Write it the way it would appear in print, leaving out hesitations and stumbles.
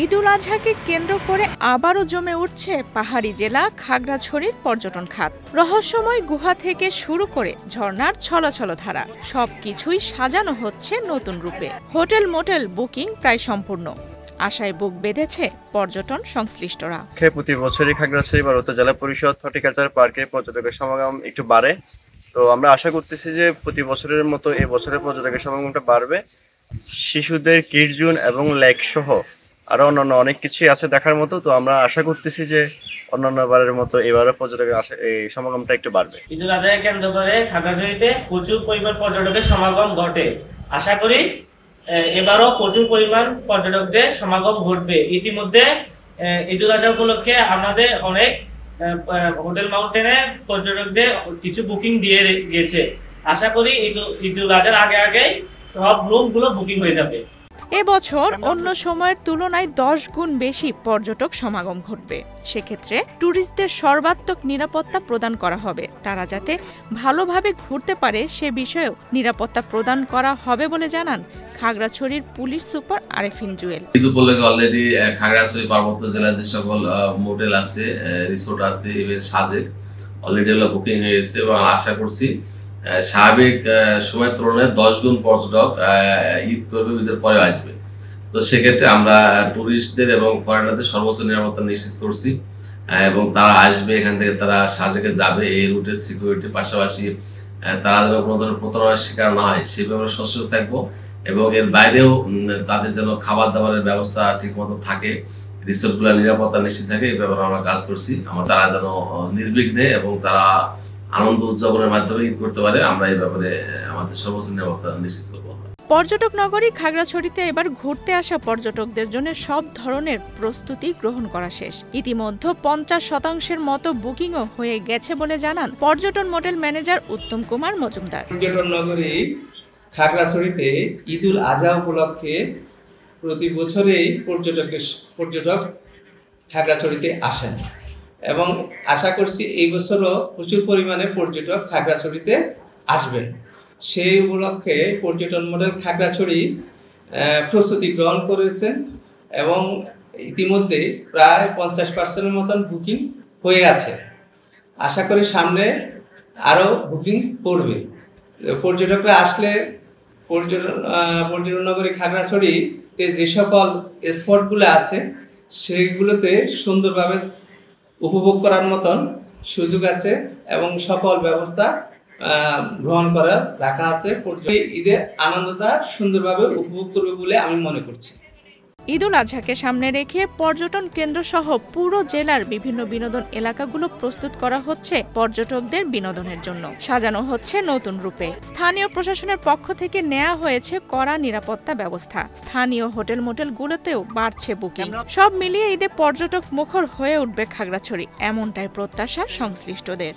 ঈদুল আজহাকে কেন্দ্র করে আবারও জমে উঠছে পাহাড়ি জেলা খাগড়াছড়ির পর্যটন খাত। রহস্যময় গুহা থেকে শুরু করে ঝর্ণার ছলছল ধারা সবকিছুই সাজানো হচ্ছে নতুন রূপে। হোটেল মোটেল বুকিং প্রায় সম্পূর্ণ, আশায় বুক বেঁধেছে পর্যটন সংশ্লিষ্টরা। প্রতি বছরই খাগড়াছড়ি বা জেলা পরিষদ হর্টিকালচার পার্কে পর্যটকের সমাগম একটু বাড়ে। তো আমরা আশা করতেছি যে প্রতি বছরের মতো এই বছরের পর্যটকের সমাগমটা বাড়বে। শিশুদের কিডস জোন এবং লেক সহ আরো অন্যান্য অনেক কিছুই আছে দেখার মতো। তো আমরা আশা করতেছি যে অন্যান্য বারের মতো এবারও পর্যটকের এই সমাগমটা একটু বাড়বে। ঈদুল আজহাকে কেন্দ্র করে খাগড়াছড়িতে প্রচুর পরিমাণ পর্যটকের সমাগম ঘটে। আশা করি এবারও প্রচুর পরিমাণ পর্যটকদের সমাগম ঘটবে। ইতিমধ্যে ঈদুল আজহা উপলক্ষে আমাদের অনেক হোটেল মাউন্টেনে পর্যটকদের কিছু বুকিং দিয়ে গেছে। আশা করি ঈদুল আজহার আগে সব রুমগুলো বুকিং হয়ে যাবে। এবছর অন্য সময়ের তুলনায় 10 গুণ বেশি পর্যটক সমাগম ঘটবে। সেক্ষেত্রে ট্যুরিস্টদের সর্বাত্মক নিরাপত্তা প্রদান করা হবে। তারা যাতে ভালোভাবে ঘুরতে পারে সে বিষয়েও নিরাপত্তা প্রদান করা হবে বলে জানান খাগড়াছড়ির পুলিশ সুপার আরেফিন জুয়েল। ঈদ উপলক্ষে অলরেডি খাগড়াছড়ি পার্বত্য জেলার যে সকল মোটেল আছে, রিসোর্ট আছে, ইভেন সাজেক অলরেডি বুকিং হয়ে গেছে এবং আশা করছি স্বাভাবিক সময়ের তুলনায় 10 গুণ পর্যটক ঈদ করবে, ঈদের পরে আসবে। তো সেক্ষেত্রে আমরা টুরিস্টদের এবং ফরেনারদের সর্বোচ্চ নিরাপত্তা নিশ্চিত করছি এবং তারা আসবে, এখান থেকে তারা সাজেকে যাবে। এই রুটের সিকিউরিটির পাশাপাশি তারা যেন কোনো ধরনের প্রতারণার শিকার না হয় সেই ব্যাপারে সচেতন থাকবো এবং এর বাইরেও তাদের যেন খাবার দাবারের ব্যবস্থা ঠিক মতো থাকে, রিসোর্টগুলো নিরাপত্তা নিশ্চিত থাকে, এই ব্যাপারে আমরা কাজ করছি। তারা যেন নির্বিঘ্নে এবং তারা আনন্দ উদযাপনের মাধ্যমে ঈদ করতে পারে, আমরা এই ব্যাপারে আমাদের সর্বোচ্চ নিরাপত্তা নিশ্চিত করব। পর্যটক নগরী খাগড়াছড়িতে এবার ঘুরতে আসা পর্যটকদের জন্য সব ধরনের প্রস্তুতি গ্রহণ করা শেষ। ইতিমধ্যে 50% মতো বুকিংও হয়ে গেছে বলে জানান পর্যটন মোটেল ম্যানেজার উত্তম কুমার মজুমদার। পর্যটন নগরী খাগড়াছড়িতে ঈদুল আজহা উপলক্ষে প্রতি বছরেই পর্যটক খাগড়াছড়িতে আসেন এবং আশা করছি এই বছরও প্রচুর পরিমাণে পর্যটক খাগড়াছড়িতে আসবেন। সেই উপলক্ষে পর্যটন মডেল খাগড়াছড়ি প্রস্তুতি গ্রহণ করেছেন এবং ইতিমধ্যে প্রায় 50% মতন বুকিং হয়ে আছে। আশা করি সামনে আরও বুকিং করবে। পর্যটকরা আসলে পর্যটন নগরী খাগড়াছড়িতে যে সকল স্পটগুলো আছে সেগুলোতে সুন্দরভাবে উপভোগ করার মতন সুযোগ আছে এবং সকল ব্যবস্থা গ্রহণ করা রাখা আছে। ঈদের আনন্দটা সুন্দরভাবে উপভোগ করবে বলে আমি মনে করছি। ঈদুল আজহাকে সামনে রেখে পর্যটন কেন্দ্র সহ পুরো জেলার বিভিন্ন বিনোদন এলাকাগুলো প্রস্তুত করা হচ্ছে পর্যটকদের বিনোদনের জন্য। সাজানো হচ্ছে নতুন রূপে। স্থানীয় প্রশাসনের পক্ষ থেকে নেওয়া হয়েছে কড়া নিরাপত্তা ব্যবস্থা। স্থানীয় হোটেল মোটেলগুলোতেও বাড়ছে বুকিং। সব মিলিয়ে ঈদে পর্যটক মুখর হয়ে উঠবে খাগড়াছড়ি, এমনটাই প্রত্যাশা সংশ্লিষ্টদের।